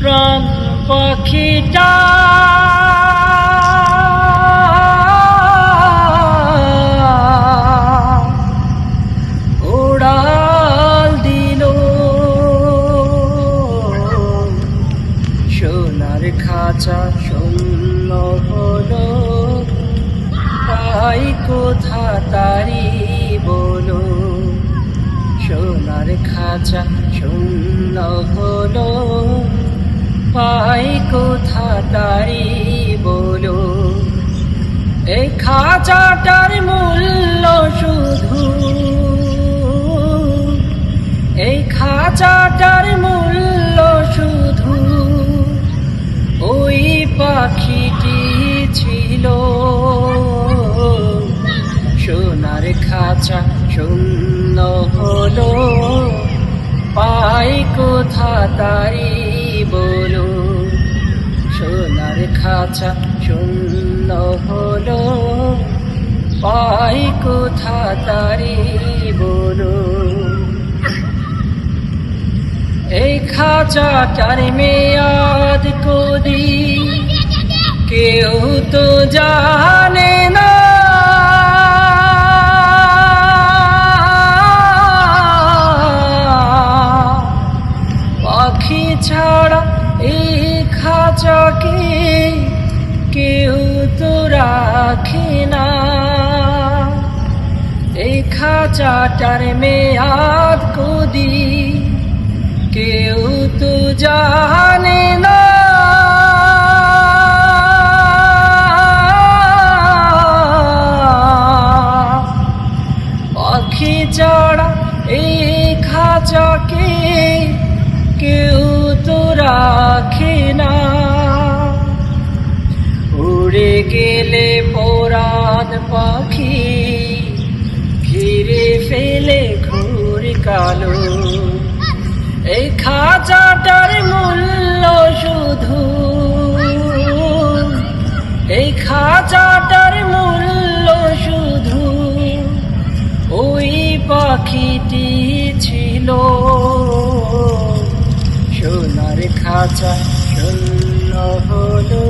প্রাণ পাখিটা উড়াল দিল সোনার খাঁচা শূন্য হলো পাই কোথা তারি বলো সোনার খাঁচা শূন্য হলো পাই কোথা তারি বলো এই খাঁচাটার মূল্য শুধু এই খাঁচাটার মূল্য শুধু ওই পাখিটি ছিল সোনার খাঁচা শূন্য হলো পাই কোথা তারি বলো সোনার খাঁচা শূন্য হলো পাই কোথা তারি বলো এই খাঁচাটার মেয়াদ কদিন কেউ তো জানে না পাখি ছাড়া এই খাঁচাকে কেউ তো রাখে না এই খাঁচাটার মেয়াদ কদিন কেউ তো জানে না পাখি ছাড়া এই খাঁচাকে কেউ তো রাখে না উড়ে গেলে পরাণ পাখি ঘিরে ফেলে ঘুর কালো এই খাঁচাটার মূল্য শুধু এই খাঁচাটার মূল্য শুধু ওই পাখিটি ছিল সোনার খাঁচা শূন্য হলো